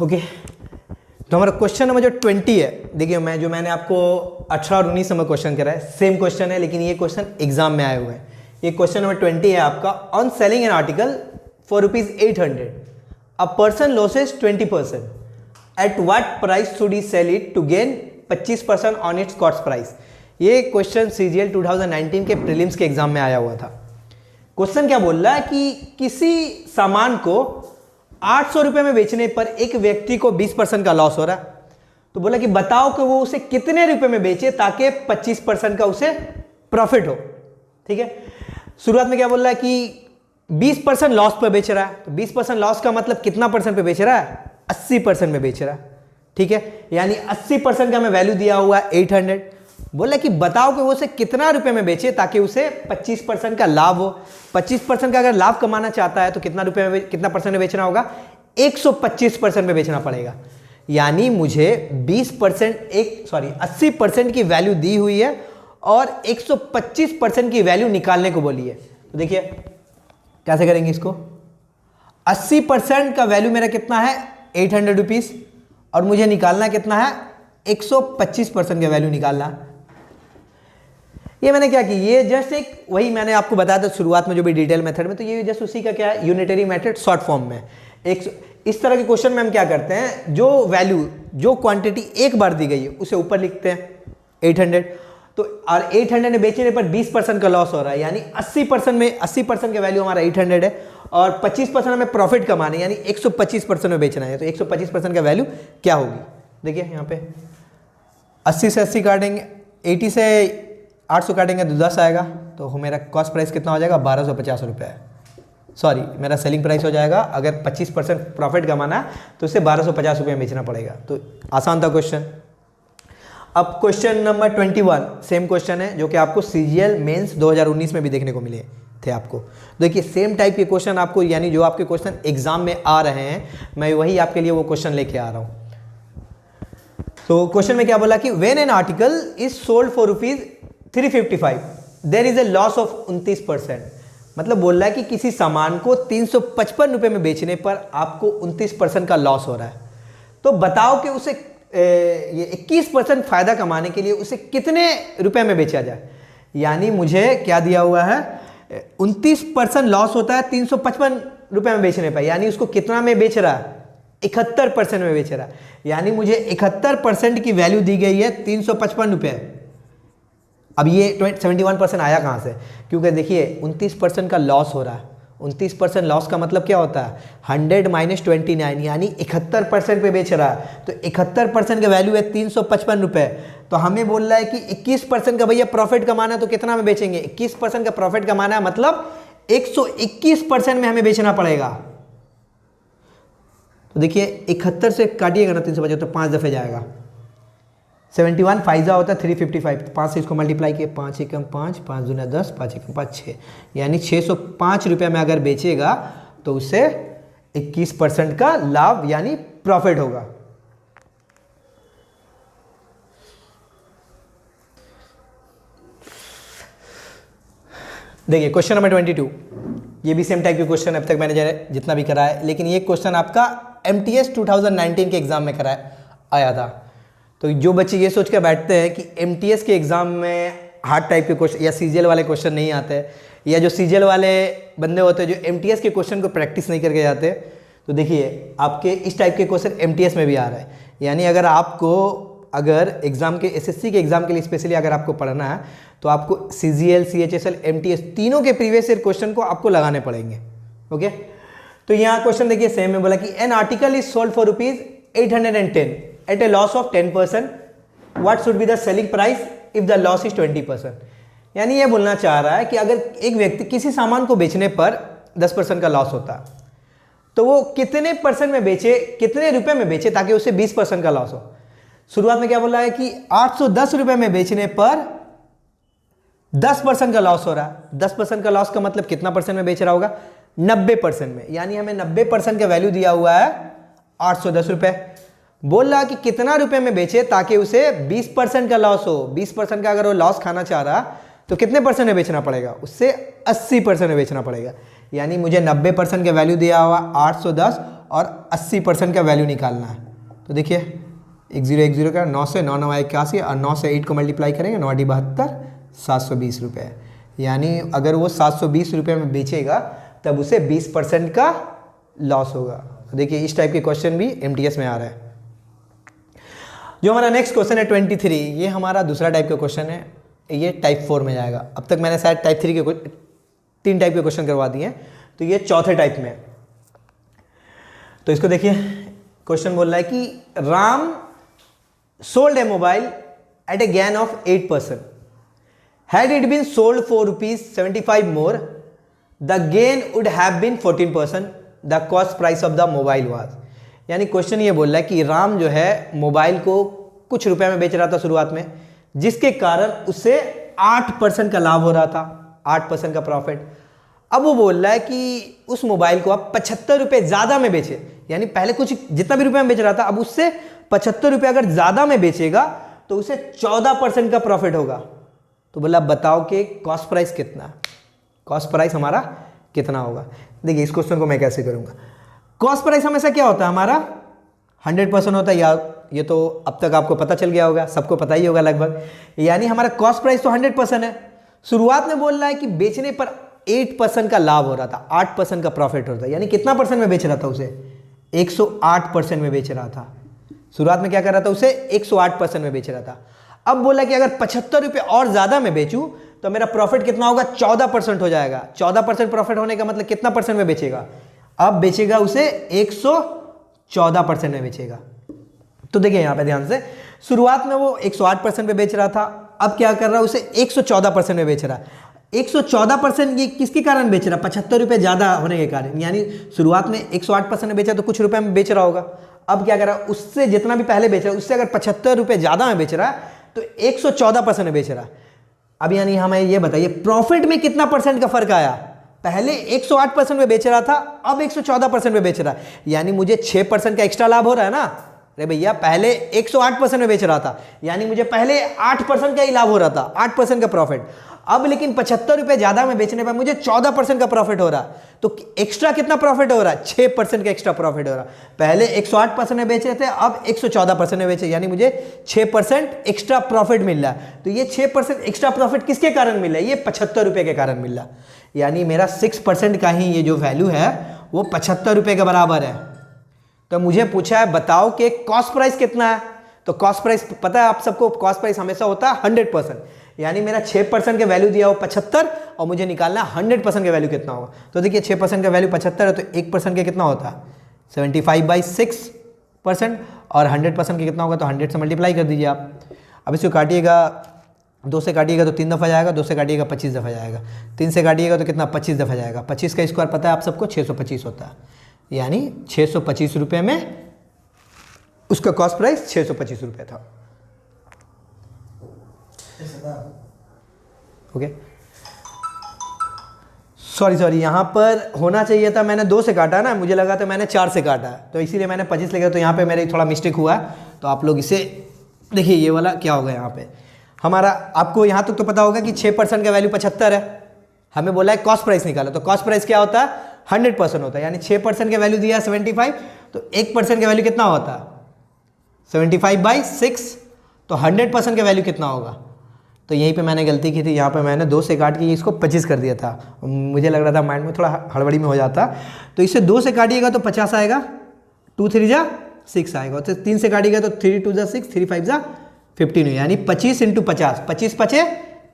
Okay, तो हमारा question number जो 20 है, देखिए मैंने आपको 18 और 19 नंबर क्वेश्चन करा है, सेम क्वेश्चन है, लेकिन ये क्वेश्चन एग्जाम में आए हुए हैं। ये क्वेश्चन नंबर 20 है आपका, on selling an article for ₹800 a person losses 20%, at what price should he sell it to gain 25% on its cost price. ये क्वेश्चन CGL 2019 के प्रीलिम्स के एग्जाम में आया हुआ था। क्वेश्चन क्या बोल रहा है कि किसी सामान को 800 रुपए में बेचने पर एक व्यक्ति को 20% का लॉस हो रहा है, तो बोला कि बताओ कि वो उसे कितने रुपए में बेचे ताकि 25% का उसे प्रॉफिट हो। ठीक है, शुरुआत में क्या बोल रहा है कि 20% लॉस पर बेच रहा है, तो 20% लॉस का मतलब कितना परसेंट पे बेच रहा है? 80% में बेच रहा है। ठीक है, यानी 80% का हमें वैल्यू दिया हुआ है 800। बोला कि बताओ कि वो उसे कितना रुपए में बेचे ताकि उसे 25% का लाभ हो। 25% का अगर लाभ कमाना चाहता है तो कितना रुपए में, कितना परसेंट में बेचना होगा? 125% में बेचना पड़ेगा। यानी मुझे 80% की वैल्यू दी हुई है और 125% की वैल्यू निकालने को बोली है। तो देखिए कैसे करेंगे इसको। 80% का वैल्यू मेरा कितना है? 800 रुपीज, और मुझे निकालना कितना है? 125% का वैल्यू निकालना। ये मैंने क्या की, ये जस्ट एक वही मैंने आपको बताया था शुरुआत में जो भी डिटेल मेथड में, तो ये जस्ट उसी का क्या है, यूनिटरी मेथड शॉर्ट फॉर्म में। इस तरह के क्वेश्चन में हम क्या करते हैं, जो वैल्यू, जो क्वांटिटी एक बार दी गई है उसे ऊपर लिखते हैं 800, तो और 800 में बेचने पर 20% का लॉस हो रहा है, यानी 80% का वैल्यू हमारा 800 है और 25% हमें प्रॉफिट कमाना है, यानी 125% में बेचना है। तो 125% का वैल्यू क्या होगी? देखिए यहाँ पे 80 से 80 काटेंगे, 80 से 800 काटेंगे तो 10 आएगा, तो मेरा कॉस्ट प्राइस कितना हो जाएगा? 1250 रुपये। सॉरी, मेरा सेलिंग प्राइस हो जाएगा, अगर 25% प्रॉफिट कमाना है तो उसे 1250 रुपये में बेचना पड़ेगा। तो आसान था क्वेश्चन। अब क्वेश्चन नंबर 21 सेम क्वेश्चन है जो कि आपको CGL मेंस 2019 में भी देखने को मिले थे आपको। देखिए सेम टाइप के क्वेश्चन आपको, यानी जो आपके क्वेश्चन एग्जाम में आ रहे हैं, मैं वही आपके लिए वो क्वेश्चन लेके आ रहा हूँ। तो क्वेश्चन में क्या बोला कि when an article is sold for ₹355 there is a loss of 29%। मतलब बोल रहा है कि किसी सामान को 355 रुपये में बेचने पर आपको 29% का लॉस हो रहा है, तो बताओ कि उसे ये 21% फायदा कमाने के लिए उसे कितने रुपए में बेचा जाए। यानी मुझे क्या दिया हुआ है, 29% लॉस होता है 355 रुपये में बेचने पर, यानी उसको कितना में बेच रहा है? 71% में बेच रहा है। यानी मुझे 71% की वैल्यू दी गई है 355 रुपये। अब ये 71% आया कहाँ से? क्योंकि देखिए 29% का लॉस हो रहा है। 29% लॉस का मतलब क्या होता है? 100 - 29, यानी 71% पे बेच रहा है, तो 71% का वैल्यू है 355 रुपये। तो हमें बोल रहा है कि 21% का भैया प्रॉफिट कमाना है, तो कितना में बेचेंगे? 21% का प्रॉफिट कमाना है, मतलब 121% में हमें बेचना पड़ेगा। तो देखिए 71 से काटिएगा ना 355, तो 5 दफे जाएगा। 71 फाइजा होता है 355, 5 से इसको मल्टीप्लाई किए, 5 एकम 5, 5 दूना 10, 5 एकम 5 6, यानी 605 रुपये में अगर बेचेगा तो उसे 21% का लाभ यानी प्रॉफिट होगा। देखिए क्वेश्चन नंबर 22, ये भी सेम टाइप के क्वेश्चन अब तक मैंने जितना भी करा है, लेकिन ये क्वेश्चन आपका MTS 2019 के एग्जाम में आया था। तो जो बच्चे ये सोच कर बैठते हैं कि MTS के एग्जाम में हार्ड टाइप के क्वेश्चन या CGL वाले क्वेश्चन नहीं आते, या जो CGL वाले बंदे होते हैं जो MTS के क्वेश्चन को प्रैक्टिस नहीं करके जाते, तो देखिए आपके इस टाइप के क्वेश्चन MTS में भी आ रहा है। यानी अगर एग्जाम के SSC के एग्जाम के लिए स्पेशली अगर आपको पढ़ना है, तो आपको CGL, CHSL, MTS तीनों के प्रीवियस ईयर क्वेश्चन को आपको लगाने पड़ेंगे। ओके, तो यहाँ क्वेश्चन देखिए सेम में बोला कि an article is sold for ₹810 at a loss of 10%, what should be the selling price if the loss is 20%। यानी ये बोलना चाह रहा है कि अगर एक व्यक्ति किसी सामान को बेचने पर 10% का लॉस होता है, तो वो कितने परसेंट में बेचे, कितने रुपए में बेचे ताकि उसे 20% का लॉस हो। शुरुआत में क्या बोला है कि 810 रुपए में बेचने पर 10% का लॉस हो रहा है। 10% का लॉस का मतलब कितना परसेंट में बेच रहा होगा? 90% में। यानी हमें 90% का वैल्यू दिया हुआ है 810 रुपए। बोल रहा कि कितना रुपए में बेचे ताकि उसे 20% का लॉस हो। 20% का अगर वो लॉस खाना चाह रहा तो कितने परसेंट में बेचना पड़ेगा? उससे 80% में बेचना पड़ेगा। यानी मुझे 90% का वैल्यू दिया हुआ 810 और 80% का वैल्यू निकालना है। तो देखिए 1010 का 9 से 9 9 81 और 9 से 8 को मल्टीप्लाई करेंगे 9 72 720 रुपये। यानी अगर वो 720 रुपये में बेचेगा तब उसे 20% का लॉस होगा। तो देखिए इस टाइप के क्वेश्चन भी MTS में आ रहा है। जो हमारा नेक्स्ट क्वेश्चन है 23, ये हमारा दूसरा टाइप का क्वेश्चन है, ये टाइप 4 में जाएगा। अब तक मैंने शायद टाइप 3 के 3 टाइप के क्वेश्चन करवा दिए हैं, तो ये चौथे टाइप में। तो इसको देखिए, क्वेश्चन बोल रहा है कि Ram sold a mobile at a gain of 8%. Had it been sold for ₹75 more, the gain would have been 14%. The cost price of the mobile was. यानी क्वेश्चन ये बोल रहा है कि राम जो है मोबाइल को कुछ रुपए में बेच रहा था शुरुआत में, जिसके कारण उसे 8% का लाभ हो रहा था, 8% का प्रॉफिट। अब वो बोल रहा है कि उस मोबाइल को आप 75 रुपये ज़्यादा में बेचे, यानी पहले कुछ जितना भी रुपये में बेच रहा था अब उससे 75 रुपये अगर ज़्यादा में बेचेगा तो उसे 14% का प्रॉफिट होगा। तो बोला बताओ कि कॉस्ट प्राइस कितना, कॉस्ट प्राइस हमारा कितना होगा। देखिए इस क्वेश्चन को मैं कैसे करूँगा। कॉस्ट प्राइस हमेशा क्या होता है हमारा 100% होता है, या ये तो अब तक आपको पता चल गया होगा, सबको पता ही होगा लगभग। यानी हमारा कॉस्ट प्राइस तो 100% है। शुरुआत में बोल रहा है कि बेचने पर 8% का लाभ हो रहा था, 8% का प्रॉफिट होता है। यानी कितना परसेंट में बेच रहा था उसे, 108% में बेच रहा था। शुरुआत में क्या कर रहा था, उसे 108% में बेच रहा था। अब बोला कि अगर 75 रुपये और ज़्यादा में बेचूं तो मेरा प्रॉफिट कितना होगा, 14% हो जाएगा। 14% प्रॉफिट होने का मतलब कितना परसेंट में बेचेगा, अब बेचेगा उसे 114% में बेचेगा। तो देखिए यहाँ पे ध्यान से, शुरुआत में वो 108% में बेच रहा था, अब क्या कर रहा है उसे 114% में बेच रहा है। 114% ये किसके कारण बेच रहा है, 75 रुपये ज़्यादा होने के कारण। यानी शुरुआत में 108% में बेचा तो कुछ रुपये में बेच रहा होगा, अब क्या कर रहा है उससे जितना भी पहले बेच रहा है उससे अगर 75 रुपये ज़्यादा में बेच रहा है तो 114% में बेच रहा है। अब यानी हमें ये बताइए प्रॉफिट में कितना परसेंट का फर्क आया, पहले 108% में बेच रहा था अब 114% में बेच रहा है, यानी मुझे 6% का एक्स्ट्रा लाभ हो रहा है ना। अरे भैया पहले 108% में बेच रहा था, यानी मुझे पहले 8% का ही लाभ हो रहा था, 8% का प्रॉफिट। अब लेकिन 75 रुपये ज़्यादा में बेचने पर मुझे 14% का प्रॉफिट हो रहा है, तो एक्स्ट्रा कितना प्रॉफिट हो रहा है, 6% का एक्स्ट्रा प्रॉफिट हो रहा है। पहले 108% में बेच रहे थे, अब 114% में बेचे, यानी मुझे 6% एक्स्ट्रा प्रॉफिट मिल रहा है। तो ये 6% एक्स्ट्रा प्रॉफिट किसके कारण मिल रहा है, ये 75 रुपये के कारण मिल रहा है। यानी मेरा 6% का ही ये जो वैल्यू है वो 75 रुपये के बराबर है। तो मुझे पूछा है बताओ कि कॉस्ट प्राइस कितना है, तो कॉस्ट प्राइस पता है आप सबको, कॉस्ट प्राइस हमेशा होता है 100%। यानी मेरा 6% का वैल्यू दिया हो 75 और मुझे निकालना है 100% का वैल्यू कितना होगा। तो देखिए 6% का वैल्यू 75 है तो 1% का कितना होता है 75/6%, और 100% का कितना होगा तो 100 से मल्टीप्लाई कर दीजिए आप। अब इसको काटिएगा, 2 से काटिएगा तो 3 दफ़ा जाएगा, 2 से काटिएगा 25 दफ़ा जाएगा, 3 से काटिएगा तो कितना 25 दफ़ा जाएगा। 25 का स्क्वायर पता है आप सबको 625 होता है, यानी 625 रुपये में उसका कॉस्ट प्राइस 625 रुपये था। ओके सॉरी यहाँ पर होना चाहिए था, मैंने 2 से काटा ना, मुझे लगा था मैंने 4 से काटा है, तो इसीलिए मैंने 25 लिखा। तो यहाँ पे मेरे थोड़ा मिस्टेक हुआ है, तो आप लोग इसे देखिए ये वाला क्या होगा। यहाँ पे हमारा आपको यहाँ तक तो पता होगा कि 6% का वैल्यू 75 है, हमें बोला है कॉस्ट प्राइस निकालो, तो कॉस्ट प्राइस क्या होता है 100% होता है। यानी 6% का वैल्यू दिया है 75, तो 1% का वैल्यू कितना होता है 75/6, तो 100% का वैल्यू कितना होगा। तो यहीं पे मैंने गलती की थी, यहाँ पे मैंने 2 से काट के इसको 25 कर दिया था, मुझे लग रहा था माइंड में थोड़ा हड़बड़ी में हो जाता। तो इसे 2 से काटिएगा तो 50 आएगा, 2 3 जा 6 आएगा, तो 3 से काटिएगा तो 3 2 जा 6, 3 5 जा 15, यानी 25 × 50, 25 5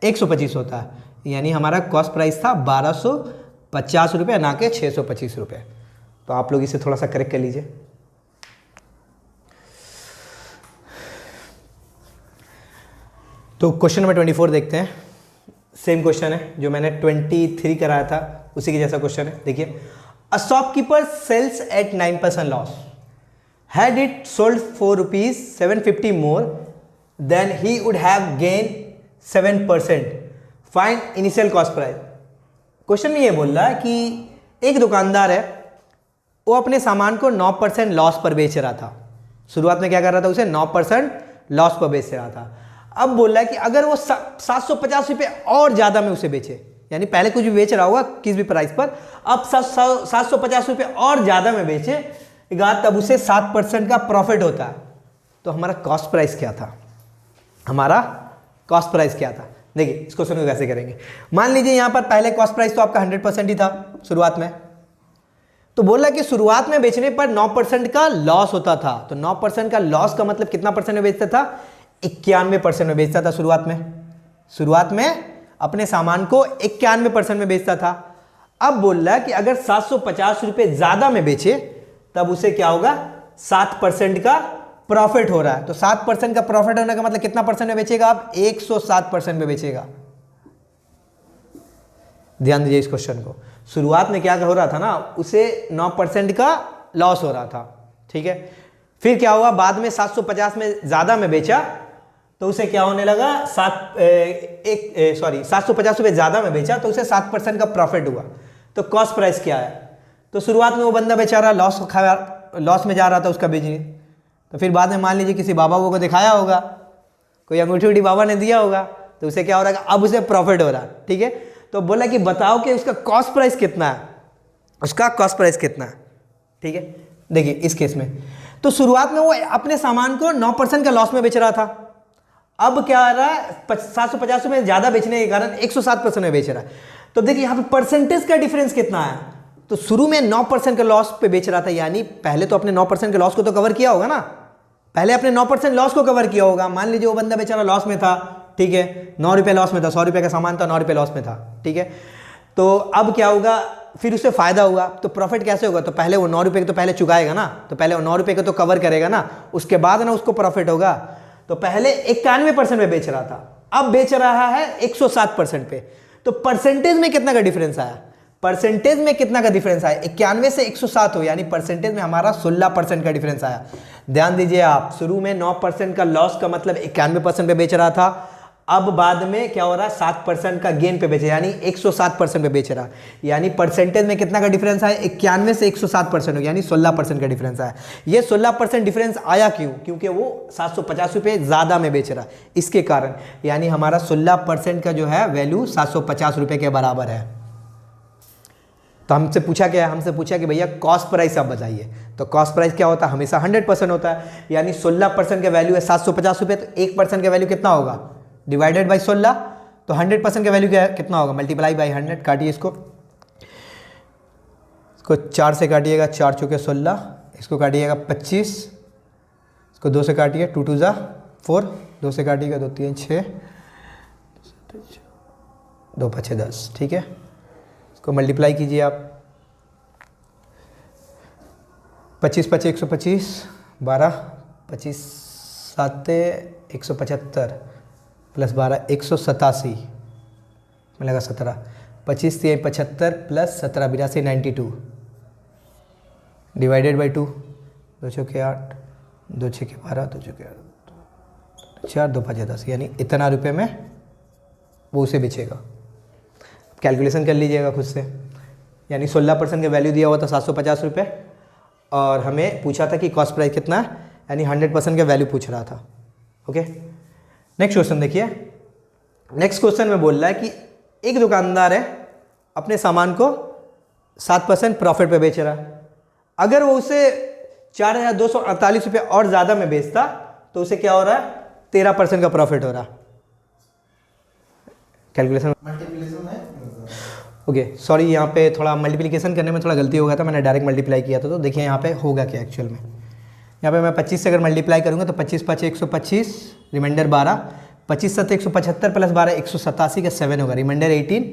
125 होता है। यानी हमारा कॉस्ट प्राइस था 1250 रुपये, ना कि 625 रुपये। तो आप लोग इसे थोड़ा सा करेक्ट कर लीजिए। तो क्वेश्चन नंबर 24 देखते हैं। सेम क्वेश्चन है जो मैंने 23 कराया था, उसी के जैसा क्वेश्चन है। देखिए, a shopkeeper sells at 9% loss, had it sold for ₹750 more than he would have gain 7%, find initial cost price. Question में ये बोल रहा है कि एक दुकानदार है, वो अपने सामान को 9% लॉस पर बेच रहा था। शुरुआत में क्या कर रहा था, उसे 9% लॉस पर बेच रहा था। अब बोल रहा है कि अगर वो 750 रुपये और ज़्यादा में उसे बेचे, यानी पहले कुछ भी बेच रहा होगा किस भी प्राइस पर, अब 750 रुपये और ज़्यादा में बेचे, तब उसे 7% का प्रॉफिट होता है। तो हमारा कॉस्ट प्राइस क्या था? हमारा कॉस्ट प्राइस क्या था? देखिए इस क्वेश्चन को कैसे करेंगे। मान लीजिए यहां पर पहले कॉस्ट प्राइस तो आपका 100% ही था शुरुआत में, तो बोला कि शुरुआत में बेचने पर 9% का लॉस होता था। तो 9% का लॉस का मतलब कितना परसेंट में बेचता था? 91% में बेचता था शुरुआत में अपने सामान को 91% में बेचता था। अब बोल रहा है कि अगर 750 रुपये ज्यादा में बेचे तब उसे क्या होगा? 7% का प्रॉफिट हो रहा है। तो 7% का प्रॉफिट होने का मतलब कितना परसेंट में बेचेगा आप? 107% में बेचेगा। ध्यान दीजिए इस क्वेश्चन को। शुरुआत में क्या हो रहा था ना, उसे 9% का लॉस हो रहा था, ठीक है। फिर क्या हुआ, बाद में 750 में ज्यादा में बेचा तो उसे क्या होने लगा, 750 रुपये ज्यादा में बेचा तो उसे 7% का प्रॉफिट हुआ। तो कॉस्ट प्राइस क्या है? तो शुरुआत में वो बंदा बेचारा लॉस में जा रहा था उसका बिजनेस, तो फिर बाद में मान लीजिए किसी बाबा को दिखाया होगा, कोई अंगूठी उठी बाबा ने दिया होगा, तो उसे क्या हो रहा है, अब उसे प्रॉफिट हो रहा है, ठीक है। तो बोला कि बताओ कि उसका कॉस्ट प्राइस कितना है, उसका कॉस्ट प्राइस कितना है, ठीक है। देखिए इस केस में तो शुरुआत में वो अपने सामान को 9% का लॉस में बेच रहा था, अब क्या आ रहा है 750 में ज्यादा बेचने के कारण 107% में बेच रहा है। तो देखिए यहाँ पे परसेंटेज का डिफरेंस कितना है। तो शुरू में 9% का लॉस पे बेच रहा था, यानी पहले तो अपने 9% के लॉस को तो कवर किया होगा ना, पहले अपने 9% लॉस को कवर किया होगा। मान लीजिए वो बंदा बेचारा लॉस में था, ठीक है, 9 रुपये लॉस में था, 100 रुपये का सामान था, 9 रुपये लॉस में था, ठीक है। तो अब क्या होगा, फिर उससे फायदा हुआ, तो प्रॉफिट कैसे होगा, तो पहले वो 9 रुपये तो पहले चुकाएगा ना, तो पहले वो 9 रुपये को तो कवर करेगा ना, उसके बाद ना उसको प्रॉफिट होगा। तो पहले 91% में बेच रहा था, अब बेच रहा है 107% पे। तो परसेंटेज में कितना का डिफरेंस आया, परसेंटेज में कितना का डिफरेंस आया, 91 से 107 हो, यानी परसेंटेज में हमारा 16% का डिफरेंस आया। ध्यान दीजिए आप, शुरू में 9% का लॉस का मतलब 91% पे बेच रहा था, अब बाद में क्या हो रहा है 7% का गेन पे बेचे, यानी 107% पे बेच रहा, यानी परसेंटेज में कितना का डिफरेंस आया, 91 से 107% हो, यानी 16% का डिफरेंस आया। ये 16% डिफरेंस आया क्यों, क्योंकि वो 750 रुपये ज़्यादा में बेच रहा, इसके कारण, यानी हमारा 16% का जो है वैल्यू 750 रुपये के बराबर है। तो हमसे पूछा क्या है, हमसे पूछा कि भैया कॉस्ट प्राइस आप बताइए। तो कॉस्ट प्राइस क्या होता है, हमेशा 100% होता है, यानी 16% का वैल्यू है 750 रुपये, तो 1% का वैल्यू कितना होगा, डिवाइडेड बाई 16, तो 100% का वैल्यू क्या कितना होगा, मल्टीप्लाई बाई 100। काटिए इसको 4 से काटिएगा, 4 चौके 16, इसको काटिएगा 25, इसको 2 से काटिए, 2 2 जा 4, 2 से काटिएगा 2 3 6, 2 5 10, ठीक है। इसको मल्टीप्लाई कीजिए आप, 25 5 125, 12 25 7 175 प्लस 12 187 मिलेगा 17, 25 3 75 प्लस 17 82 92 डिवाइडेड बाई 2, 2 चौके 8, 2 छके 12, 2 चौके 4, 2 5 10, यानी इतना रुपये में वो उसे बेचेगा। कैलकुलेशन कर लीजिएगा खुद से, यानी 16% का वैल्यू दिया हुआ था 750 रुपये, और हमें पूछा था कि कॉस्ट प्राइस कितना है, यानी 100% का वैल्यू पूछ रहा था। ओके, नेक्स्ट क्वेश्चन देखिए। नेक्स्ट क्वेश्चन में बोल रहा है कि एक दुकानदार है, अपने सामान को 7% प्रॉफिट पे बेच रहा है, अगर वो उसे 4248 रुपये और ज़्यादा में बेचता तो उसे क्या हो रहा है, 13% का प्रॉफिट हो रहा। कैलकुलेशन मल्टीप्लिकेशन है, ओके सॉरी, यहाँ पे थोड़ा मल्टीप्लिकेशन करने में थोड़ा गलती हो गया था, मैंने डायरेक्ट मल्टीप्लाई किया था। तो देखिए यहाँ पे होगा क्या एक्चुअल में, यहाँ पे मैं 25 से अगर मल्टीप्लाई करूँगा तो 25 5 125, रिमाइंडर 12, 25 7 175 प्लस 12 187 का 7 होगा, रिमाइंडर 18,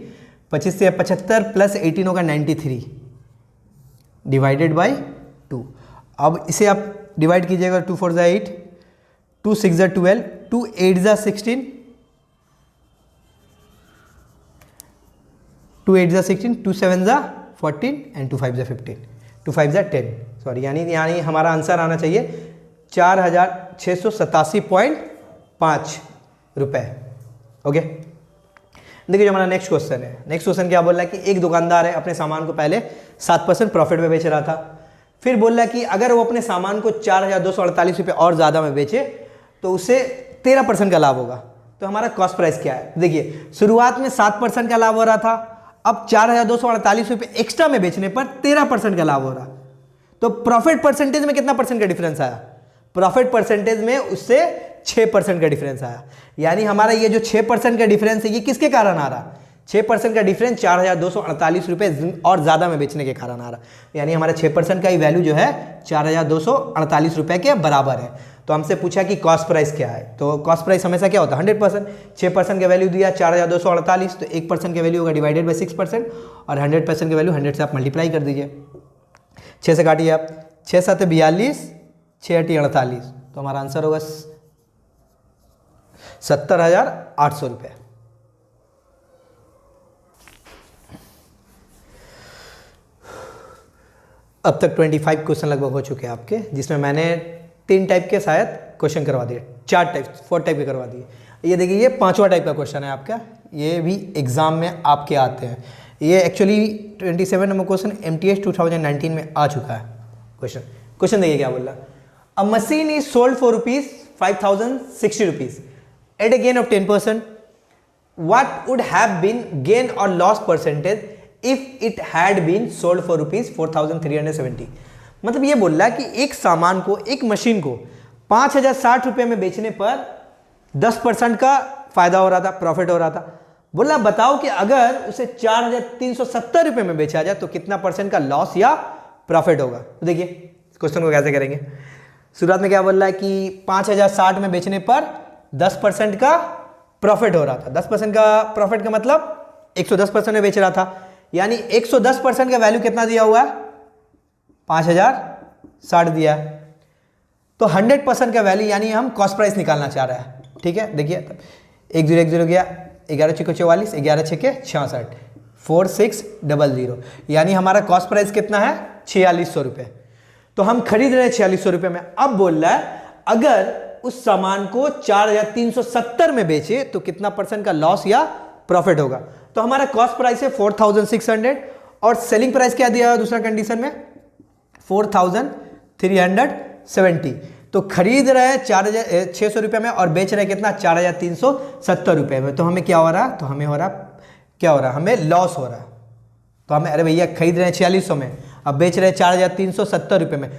25 से 75 प्लस 18 होगा 93 डिवाइडेड बाई 2। अब इसे आप डिवाइड कीजिएगा, 2 4 8, 2 6 12, 2 8 16, 2 8 16, 2 7 14 एंड 2 5 15, 2 5 10, सॉरी, यानी हमारा आंसर आना चाहिए 4687.5 रुपये। ओके, देखिए जो हमारा नेक्स्ट क्वेश्चन है, नेक्स्ट क्वेश्चन क्या बोल रहा है कि एक दुकानदार है, अपने सामान को पहले 7% प्रॉफिट में बेच रहा था, फिर बोल रहा है कि अगर वो अपने सामान को 4248 रुपये और ज़्यादा में बेचे तो उसे 13% का लाभ होगा। तो हमारा कॉस्ट प्राइस क्या है, देखिए शुरुआत में 7% का लाभ हो रहा था, अब 4248 रुपये एक्स्ट्रा में बेचने पर 13% का लाभ हो रहा। तो प्रॉफिट परसेंटेज में कितना परसेंट का डिफरेंस आया? प्रॉफिट परसेंटेज में उससे 6% का डिफरेंस आया। यानी हमारा ये जो 6% का डिफरेंस है ये किसके कारण आ रहा? 6% का डिफरेंस 4,248 रुपये और ज़्यादा में बेचने के कारण आ रहा। यानी हमारा 6% का ही वैल्यू जो है 4,248 रुपये के बराबर है। तो हमसे पूछा कि कॉस्ट प्राइस क्या है, तो कॉस्ट प्राइस हमेशा क्या होता है? 100%। 6% का वैल्यू दिया 4,248, तो 1% का वैल्यू होगा डिवाइडेड बाई 6%, और 100% का वैल्यू 100 से आप मल्टीप्लाई कर दीजिए। 6 से काटिए आप, 6 7 42, 6 8 48, तो हमारा आंसर होगा 70,800 रुपये। अब तक 25 क्वेश्चन लगभग हो चुके हैं आपके, जिसमें मैंने 3 टाइप के शायद क्वेश्चन करवा दिए, 4 टाइप के करवा दिए। ये देखिए, ये 5वां टाइप का क्वेश्चन है आपका, ये भी एग्जाम में आपके आते हैं। ये एक्चुअली 27 नंबर क्वेश्चन MTS 2019 में आ चुका है। क्वेश्चन देखिए क्या बोल रहा है। A machine is sold for ₹5,060 at a gain of 10%. What would have been gain or loss percentage if it had been sold for ₹4,370? मतलब ये बोल रहा है कि एक सामान को, एक मशीन को 5,060 रुपये में बेचने पर 10% का फायदा हो रहा था, प्रॉफिट हो रहा था। बोला बताओ कि अगर उसे 4,370 रुपये में बेचा जाए तो कितना परसेंट का लॉस या प्रॉफिट होगा। तो देखिए क्वेश्चन को कैसे करेंगे। शुरुआत में क्या बोल रहा है कि 5,060 में बेचने पर 10% का प्रॉफिट हो रहा था। 10% का प्रॉफिट का मतलब 110% में बेच रहा था, यानी 110% का वैल्यू कितना दिया हुआ है? 5,060 दिया है। तो 100% का वैल्यू, यानी हम कॉस्ट प्राइस निकालना चाह रहे हैं। ठीक है, देखिए 1010 गया, 11 6 44, 11 6 66, 4600, यानी हमारा कॉस्ट प्राइस कितना है? 4,600 रुपये। तो हम खरीद रहे हैं 4,600 रुपये में। अब बोल रहा है अगर उस सामान को 4,370 में बेचे तो कितना परसेंट का लॉस या प्रॉफिट होगा। तो हमारा कॉस्ट प्राइस है 4,600 और सेलिंग प्राइस क्या दिया है दूसरा कंडीशन में? 4,370। तो खरीद रहे हैं 4,600 रुपये में और बेच रहे हैं कितना? 4,370 रुपये में। तो हमें क्या हो रहा है? तो हमें हो रहा क्या हो रहा है? हमें लॉस हो रहा है। तो हमें, अरे भैया खरीद रहे हैं 4,600 में, अब बेच रहे हैं 4,370 रुपये में।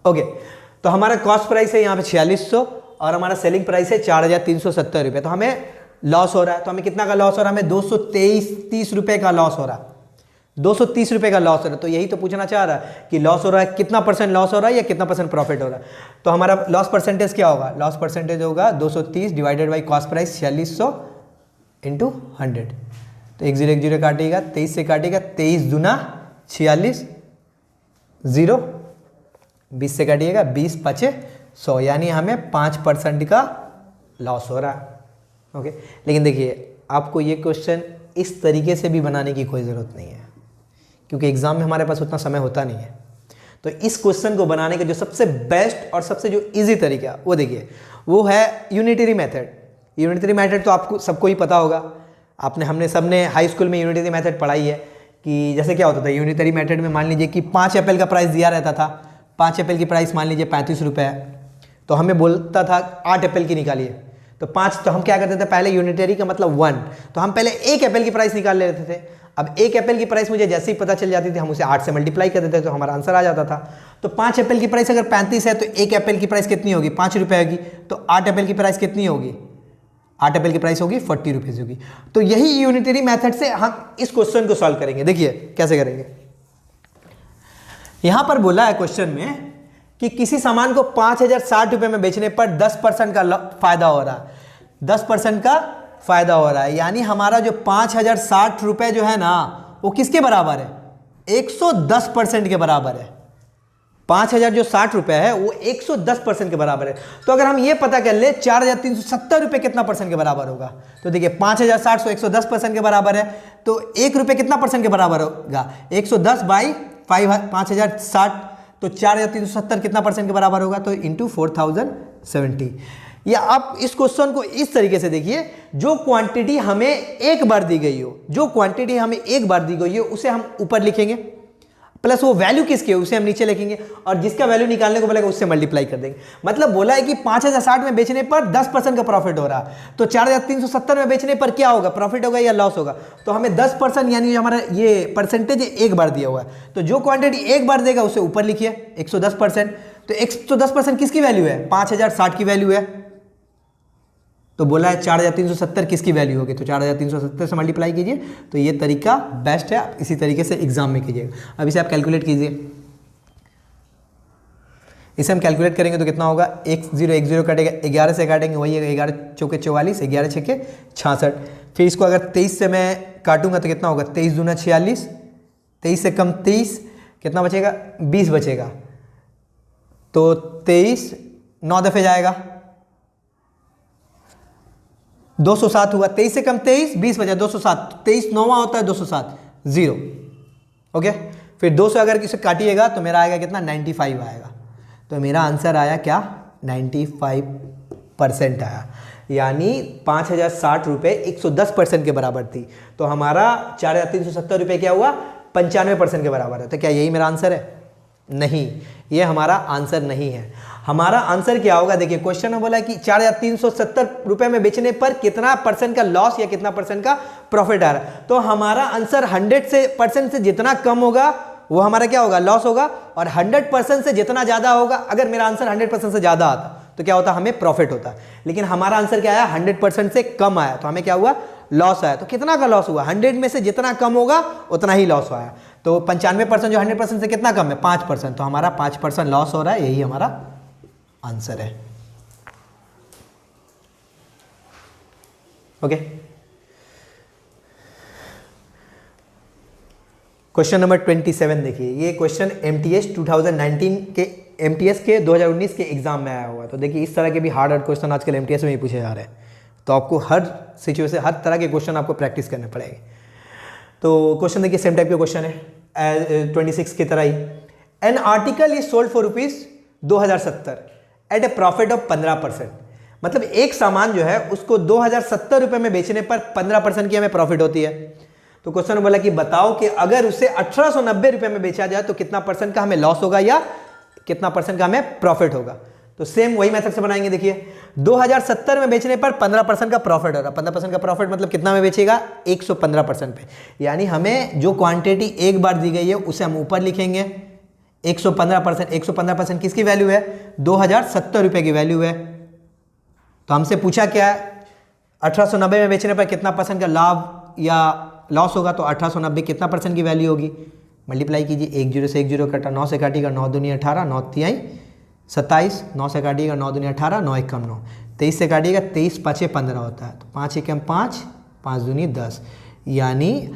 ओके, तो हमारा कॉस्ट प्राइस है यहाँ पे 4,600 और हमारा सेलिंग प्राइस है 4,370 रुपये। तो हमें लॉस हो रहा है। तो हमें कितना का लॉस हो रहा है? हमें 230 रुपये का लॉस हो रहा है। 230 रुपये का लॉस हो रहा है। तो यही तो पूछना चाह रहा है कि लॉस हो रहा है, कितना परसेंट लॉस हो रहा है या कितना परसेंट प्रॉफिट हो रहा है। तो हमारा लॉस परसेंटेज क्या होगा? लॉस परसेंटेज होगा 230 divided by cost price 4,600 into 100। तो 1010 काटिएगा, 23 से काटिएगा, 23 दूना 46, 0 20 से काटिएगा, 20 5 100, यानी हमें 5% का लॉस हो रहा है। ओके, लेकिन देखिए आपको ये क्वेश्चन इस तरीके से भी बनाने की कोई ज़रूरत नहीं है, क्योंकि एग्जाम में हमारे पास उतना समय होता नहीं है। तो इस क्वेश्चन को बनाने का जो सबसे बेस्ट और सबसे जो इजी तरीका वो देखिए, वो है यूनिटरी मेथड। यूनिटरी मेथड तो आपको सबको ही पता होगा, हमने सबने हाई स्कूल में यूनिटरी मेथड पढ़ाई है। कि जैसे क्या होता था यूनिटरी मेथड में, मान लीजिए कि 5 एप्पल का प्राइस दिया रहता था, 5 एप्पल की प्राइस मान लीजिए 35 रुपये है, तो हमें बोलता था 8 एप्पल की निकालिए। तो 5, तो हम क्या करते थे पहले, यूनिटरी का मतलब 1, तो हम पहले 1 एप्पल की प्राइस निकाल लेते थे। अब 1 एप्पल की प्राइस मुझे जैसे ही पता चल जाती थी, हम उसे 8 से मल्टीप्लाई कर देते थे, तो हमारा आंसर आ जाता था। तो 5 एप्पल की प्राइस अगर 35 है तो 1 एप्पल की प्राइस कितनी होगी? 5 रुपये होगी। तो 8 एप्पल की प्राइस कितनी होगी? 8 एप्पल की प्राइस होगी 40 रुपीज़ होगी। तो यही यूनिटरी मेथड से हम इस क्वेश्चन को सॉल्व करेंगे। देखिए कैसे करेंगे। यहां पर बोला है क्वेश्चन में कि किसी सामान को 5,060 रुपये में बेचने पर 10% का फायदा हो रहा है। 10% का फायदा हो रहा है, यानी हमारा जो 5,060 रुपये जो है ना, वो किसके बराबर है? 110% के बराबर है। 5,060 रुपये है वो 110% के बराबर है। तो अगर हम ये पता कर ले 4,370 रुपये कितना परसेंट के बराबर होगा, तो देखिए 5,060 110% के बराबर है, तो 1 रुपये कितना परसेंट के बराबर होगा? 110 बाई 5,060, तो 4,370 कितना परसेंट के बराबर होगा? तो इंटू 4,070। या आप इस क्वेश्चन को इस तरीके से देखिए, जो क्वांटिटी हमें एक बार दी गई हो, जो क्वांटिटी हमें एक बार दी गई हो उसे हम ऊपर लिखेंगे, प्लस वो वैल्यू किसकी है उसे हम नीचे लिखेंगे, और जिसका वैल्यू निकालने को बोलेगा उससे मल्टीप्लाई कर देंगे। मतलब बोला है कि 5060 में बेचने पर 10% का प्रॉफिट हो रहा है, तो 4370 में बेचने पर क्या होगा, प्रॉफिट होगा या लॉस होगा। तो हमें 10% यानी हमारा ये परसेंटेज एक बार दिया हुआ है, तो जो क्वांटिटी एक बार देगा उसे ऊपर लिखिए 110%। तो 110% किसकी वैल्यू है, 5060 की वैल्यू है। तो बोला है 4370 किसकी वैल्यू होगी, तो 4370 से मल्टीप्लाई कीजिए। तो ये तरीका बेस्ट है, आप इसी तरीके से एग्जाम में कीजिएगा। अब इसे आप कैलकुलेट कीजिए, इसे हम कैलकुलेट करेंगे तो कितना होगा, 1010 कटेगा, 11 से काटेंगे वही है 11 चौके 44, 11 छक्के 66। फिर इसको अगर 23 से मैं काटूंगा तो कितना होगा, 23 दूना 46, 23 से कम 23, कितना बचेगा 20 बचेगा। तो 23 9 दफे जाएगा, 207 हुआ, 23 से कम 23, 20 बचा 207, 23 9वां होता है 207, 0। ओके, फिर 2 से अगर किसे काटिएगा तो मेरा आएगा कितना, 95 आएगा। तो मेरा आंसर आया क्या, 95% आया, यानी 5060 रुपये 110% के बराबर थी। तो हमारा 4370 रुपये क्या हुआ, 95% के बराबर है। तो क्या यही मेरा आंसर है, नहीं, ये हमारा आंसर नहीं है। हमारा आंसर क्या होगा, देखिए क्वेश्चन में बोला है कि 4370 रुपए में बेचने पर कितना परसेंट का लॉस या कितना परसेंट का प्रॉफिट आ रहा है। तो हमारा आंसर 100% से जितना कम होगा वो हमारा क्या होगा, लॉस होगा, और 100% से जितना ज्यादा होगा, अगर मेरा आंसर 100% से ज्यादा आता तो क्या होता, हमें प्रॉफिट होता। लेकिन हमारा आंसर क्या आया, 100% से कम आया, तो हमें क्या हुआ, लॉस आया। तो कितना का लॉस हुआ, 100 में से जितना कम होगा उतना ही लॉस आया। तो 95% जो 100% से कितना कम है, 5%, तो हमारा 5% लॉस हो रहा है, यही हमारा आंसर है। ओके, क्वेश्चन नंबर 27 देखिए, ये क्वेश्चन MTS 2019 के MTS के 2019 के एग्जाम में आया हुआ है। तो देखिए इस तरह के भी हार्ड क्वेश्चन आजकल MTS में ही पूछे जा रहे हैं, तो आपको हर सिचुएशन, हर तरह के क्वेश्चन आपको प्रैक्टिस करने पड़ेंगे। तो क्वेश्चन देखिए सेम टाइप के क्वेश्चन है 26 की तरह ही। An article is sold for ₹2070 at a profit of 15%। मतलब एक सामान जो है उसको 2070 रुपये में बेचने पर 15% की हमें प्रॉफिट होती है। तो क्वेश्चन में बोला कि बताओ कि अगर उसे 1890 रुपये में बेचा जाए तो कितना परसेंट का हमें लॉस होगा या कितना परसेंट का हमें प्रॉफिट होगा। तो सेम वही मेथड से बनाएंगे। देखिए 2070 में बेचने पर 15% का प्रॉफिट हो रहा है। 15% का प्रॉफिट मतलब कितना में बेचेगा, 115% पे। यानी हमें जो क्वांटिटी एक बार दी गई है उसे हम ऊपर लिखेंगे 115%। 115% किसकी वैल्यू है, 2070 रुपये की वैल्यू है। तो हमसे पूछा क्या है, 1890 में बेचने पर कितना परसेंट का लाभ या लॉस होगा। तो 1890 कितना परसेंट की वैल्यू होगी, मल्टीप्लाई कीजिए, 10 से 10 कटा, 9 से काटिएगा 9 दूनी 18, 9 तिहाई 27, 9 से काटिएगा 9 दूनी 18, 9 एकम 9, 23 से काटिएगा 23 5 15 होता है। तो 5 एकम 5, 5 दूनी 10, यानी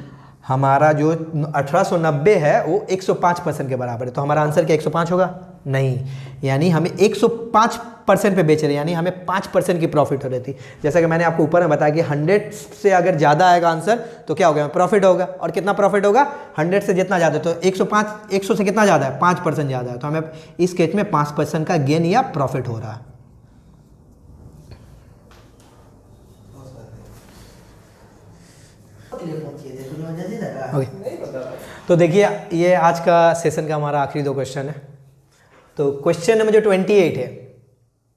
हमारा जो 1890 है वो 105% के बराबर है। तो हमारा आंसर क्या 105 होगा, नहीं, यानी हमें 105% पे बेच रहे हैं, यानी हमें 5% की प्रॉफिट हो रही थी। जैसा कि मैंने आपको ऊपर में बताया कि 100 से अगर ज़्यादा आएगा आंसर तो क्या होगा, प्रॉफिट होगा। और कितना प्रॉफिट होगा, 100 से जितना ज़्यादा, तो 100 से कितना ज़्यादा है, 5% ज़्यादा है। तो हमें इस केस में 5% का गेन या प्रॉफिट हो रहा है। तो देखिए ये आज का सेशन का हमारा आखिरी 2 क्वेश्चन है। तो क्वेश्चन नंबर जो 28 है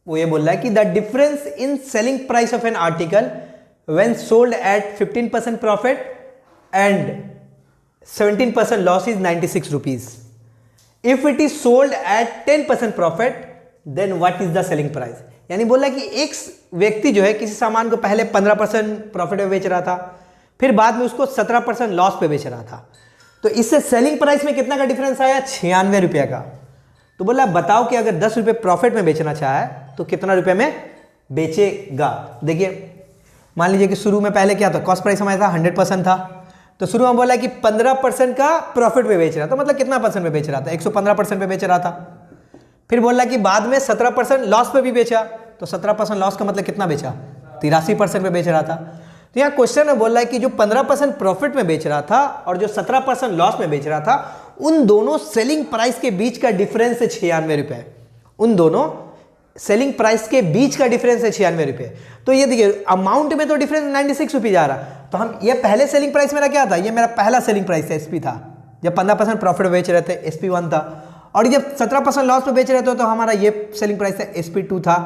वो ये बोल रहा है कि the difference in selling price of an article when sold at 15% profit and 17% loss is 96 rupees. If it is sold at 10% profit then what is the selling price. यानी बोला कि एक व्यक्ति जो है किसी सामान को पहले 15% प्रॉफिट में बेच रहा था, फिर बाद में उसको 17% लॉस पे बेच रहा था। तो इससे सेलिंग प्राइस में कितना का डिफरेंस आया, 96 रुपये का। तो बोला बताओ कि अगर 10 रुपये प्रॉफिट में बेचना चाहे तो कितना रुपए में बेचेगा। देखिए मान लीजिए कि शुरू में पहले क्या था, कॉस्ट प्राइस हमारा था 100% था। तो शुरू में बोला कि 15% का प्रॉफिट में बेच रहा था, मतलब कितना परसेंट में बेच रहा था, 115% पे बेच रहा था। फिर बोला कि बाद में 17% लॉस पे भी बेचा, तो 17% लॉस का मतलब कितना बेचा, 83% पे बेच रहा था। तो यहाँ क्वेश्चन में बोल रहा है कि जो 15% प्रॉफिट में बेच रहा था और जो 17% लॉस में बेच रहा था, उन दोनों सेलिंग प्राइस के बीच का डिफरेंस है 96 रुपये। उन दोनों सेलिंग प्राइस के बीच का डिफरेंस है 96 रुपये। तो ये देखिए अमाउंट में तो डिफरेंस 96 रुपीज आ रहा। तो हम ये पहले सेलिंग प्राइस मेरा क्या था, ये मेरा पहला सेलिंग प्राइस एसपी था, जब 15% प्रॉफिट बेच रहे थे SP1 था, और जब 17% लॉस पे बेच रहे थे तो हमारा ये सेलिंग प्राइस था SP2 था।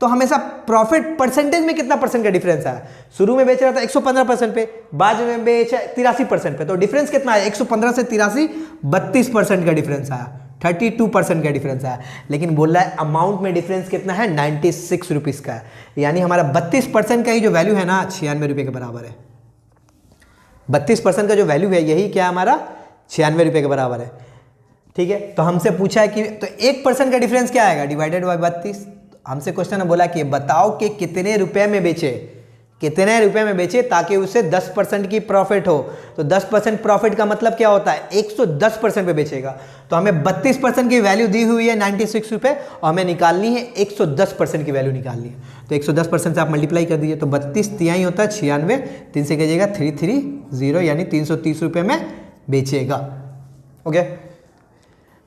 तो हमेशा प्रॉफिट परसेंटेज में कितना परसेंट का डिफरेंस आया? शुरू में बेच रहा था 115% पे, बाद में बेचा 83% पे, तो डिफरेंस कितना है? 115 से 83 32% का डिफरेंस आया, 32% का डिफरेंस आया। लेकिन बोल रहा है अमाउंट में डिफरेंस कितना है? 96 रुपीज़ का है। यानी हमारा 32% का ही जो वैल्यू है ना 96 रुपये के बराबर है। 32% का जो वैल्यू है यही क्या हमारा 96 रुपये के बराबर है। ठीक है, तो हमसे पूछा है कि तो 1% का डिफरेंस क्या आएगा? Divided by 32। हमसे क्वेश्चन बोला कि बताओ कि कितने रुपए में बेचे, कितने रुपए में बेचे ताकि उसे 10% की प्रॉफिट हो। तो 10% प्रॉफिट का मतलब क्या होता है? 110% पे बेचेगा। तो हमें 32% की वैल्यू दी हुई है 96 रुपये, और हमें निकालनी है 110% की वैल्यू निकालनी है। तो 110% से आप मल्टीप्लाई कर दीजिए, तो 32 तिहाई होता है 96, 3 से कीजिएगा 330, यानी 330 रुपये में बेचेगा। ओके,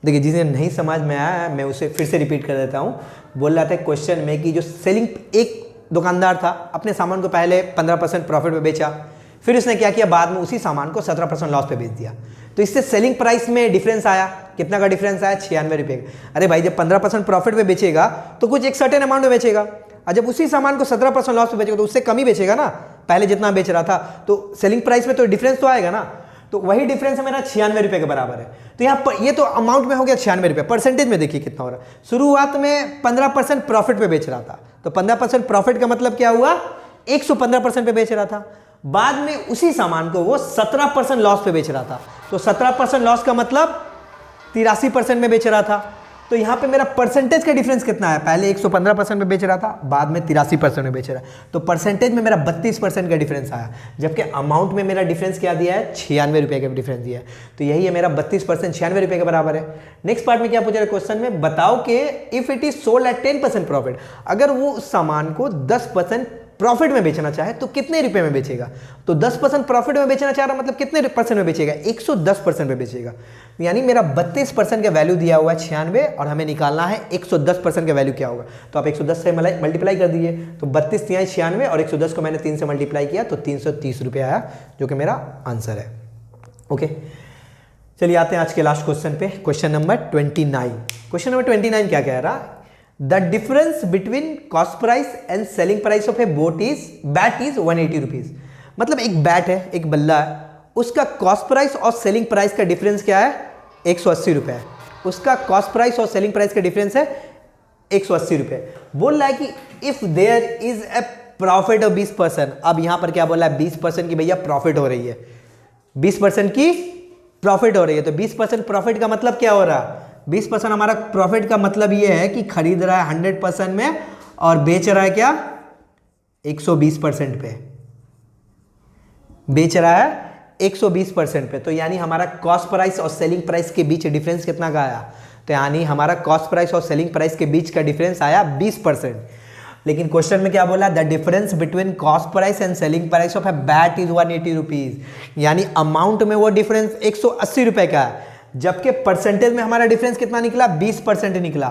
देखिए जिसे नहीं समझ में आया मैं उसे फिर से रिपीट कर देता हूँ। बोल रहा था क्वेश्चन में कि जो सेलिंग, एक दुकानदार था अपने सामान को पहले 15% प्रॉफिट पे बेचा, फिर उसने क्या किया, बाद में उसी सामान को 17% लॉस पे बेच दिया। तो इससे सेलिंग प्राइस में डिफरेंस आया, कितना का डिफरेंस आया? 96 रुपये का। अरे भाई जब 15% प्रॉफिट पे बेचेगा तो कुछ एक सर्टेन अमाउंट में बेचेगा, और जब उसी सामान को 17% लॉस पे बेचेगा तो उससे कम ही बेचेगा ना, पहले जितना बेच रहा था। तो सेलिंग प्राइस में तो डिफरेंस तो आएगा ना। तो वही डिफरेंस है मेरा 96 रुपये के बराबर है। तो यहाँ पर ये तो अमाउंट में हो गया 96 रुपये, परसेंटेज में देखिए कितना हो रहा है। शुरुआत में 15% प्रॉफिट पे बेच रहा था, तो 15% प्रॉफिट का मतलब क्या हुआ? 115% पे बेच रहा था। बाद में उसी सामान को वो 17% लॉस पे बेच रहा था, तो 17% लॉस का मतलब 83% में बेच रहा था। तो यहाँ पे मेरा परसेंटेज का डिफरेंस कितना है? पहले 115% में बेच रहा था, बाद में 83% में बेच रहा है। तो परसेंटेज में मेरा 32% का डिफरेंस आया, जबकि अमाउंट में मेरा डिफरेंस क्या दिया है? 96 रुपये का डिफरेंस दिया है। तो यही है मेरा 32% 96 रुपये के बराबर है। नेक्स्ट पार्ट में क्या पूछा है क्वेश्चन में? बताओ कि if it is sold at 10% profit, अगर वो उस सामान को 10% प्रॉफिट में बेचना चाहे तो कितने रुपए में बेचेगा? तो 10% प्रॉफिट में बेचना चाह रहा, मतलब कितने परसेंट में बेचेगा? 110% में बेचेगा। यानी मेरा 32% का वैल्यू दिया हुआ है 96, और हमें निकालना है 110% का वैल्यू क्या होगा। तो आप 110 से मल्टीप्लाई कर दीजिए, तो 32 तिहाई 96 और 110 को मैंने 3 से मल्टीप्लाई किया तो 330 रुपये आया, जो कि मेरा आंसर है। ओके, चलिए आते हैं आज के लास्ट क्वेश्चन पे, क्वेश्चन नंबर 29। क्वेश्चन नंबर 29 क्या कह रहा? The difference between cost price and selling price of a bat is 180 rupees। मतलब एक बैट है, एक बल्ला है, उसका कॉस्ट प्राइस और सेलिंग प्राइस का डिफरेंस क्या है? 180 रुपये है। उसका कॉस्ट प्राइस और सेलिंग प्राइस का डिफरेंस है 180 रुपये। बोल रहा है कि if there is a profit of 20%। अब यहां पर क्या बोला है? 20% की भैया प्रॉफिट हो रही है, 20% की प्रॉफिट हो रही है। तो 20% प्रॉफिट का मतलब क्या हो रहा है? 20% हमारा प्रॉफिट का मतलब ये है कि खरीद रहा है 100% में और बेच रहा है क्या? 120% पे बेच रहा है, 120% पे। तो यानी हमारा कॉस्ट प्राइस और सेलिंग प्राइस के बीच डिफरेंस कितना का आया? तो यानी हमारा कॉस्ट प्राइस और सेलिंग प्राइस के बीच का डिफरेंस आया 20%। लेकिन क्वेश्चन में क्या बोला? The difference between cost price and selling price of a bat is 180 rupees. यानी अमाउंट में वो डिफरेंस 180 रुपए का है, जबकि परसेंटेज में हमारा डिफरेंस कितना निकला? 20% निकला।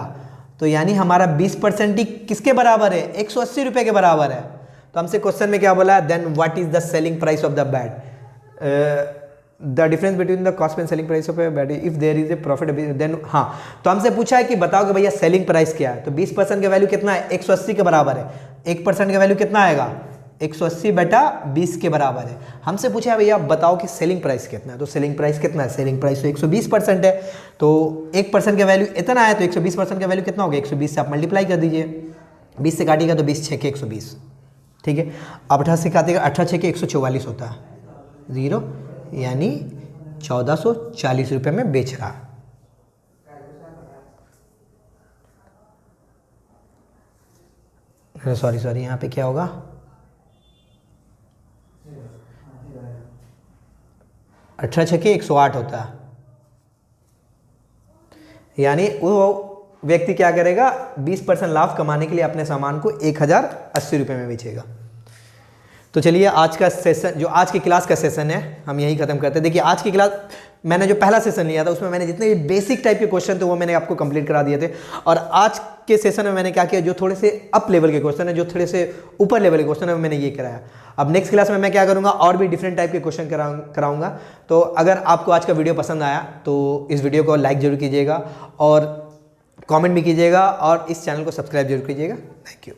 तो यानी हमारा 20% ही किसके बराबर है? 180 रुपये के बराबर है। तो हमसे क्वेश्चन में क्या बोला है? Then what is the selling price of the bat? The difference between the cost and selling price of a bat if there is a profit then. हाँ, तो हमसे पूछा है कि बताओ कि भैया सेलिंग प्राइस क्या है। तो 20% का वैल्यू कितना है? 180 के बराबर है। 1% का वैल्यू कितना आएगा? 180 बटा 20 के बराबर है। हमसे पूछा है भैया बताओ कि सेलिंग प्राइस कितना है। तो सेलिंग प्राइस कितना है? सेलिंग प्राइस तो 120% है। तो 1% का वैल्यू इतना है, तो 120% का वैल्यू कितना होगा? 120 से आप मल्टीप्लाई कर दीजिए, 20 से काटिएगा तो 20 6 के 120, ठीक है। अब 18 से काटिएगा, 18 6 के 144 होता है, 0, यानी 1440 रुपये में बेच रहा है। सॉरी यहाँ पे क्या होगा? 18 6 के 108 होता है। यानी वो व्यक्ति क्या करेगा? 20% लाभ कमाने के लिए अपने सामान को 1080 रुपये में बेचेगा। तो चलिए आज का सेशन, जो आज की क्लास का सेशन है, हम यही खत्म करते हैं। देखिए आज की क्लास मैंने जो पहला सेशन लिया था उसमें मैंने जितने भी बेसिक टाइप के क्वेश्चन थे वो मैंने आपको कंप्लीट करा दिए थे। और आज के सेशन में मैंने क्या किया, जो थोड़े से अप लेवल के क्वेश्चन है, जो थोड़े से ऊपर लेवल के क्वेश्चन है, मैंने ये कराया। अब नेक्स्ट क्लास में मैं क्या करूंगा, और भी डिफरेंट टाइप के क्वेश्चन कराऊंगा। तो अगर आपको आज का वीडियो पसंद आया तो इस वीडियो को लाइक जरूर कीजिएगा और कमेंट भी कीजिएगा और इस चैनल को सब्सक्राइब जरूर कीजिएगा। Thank you.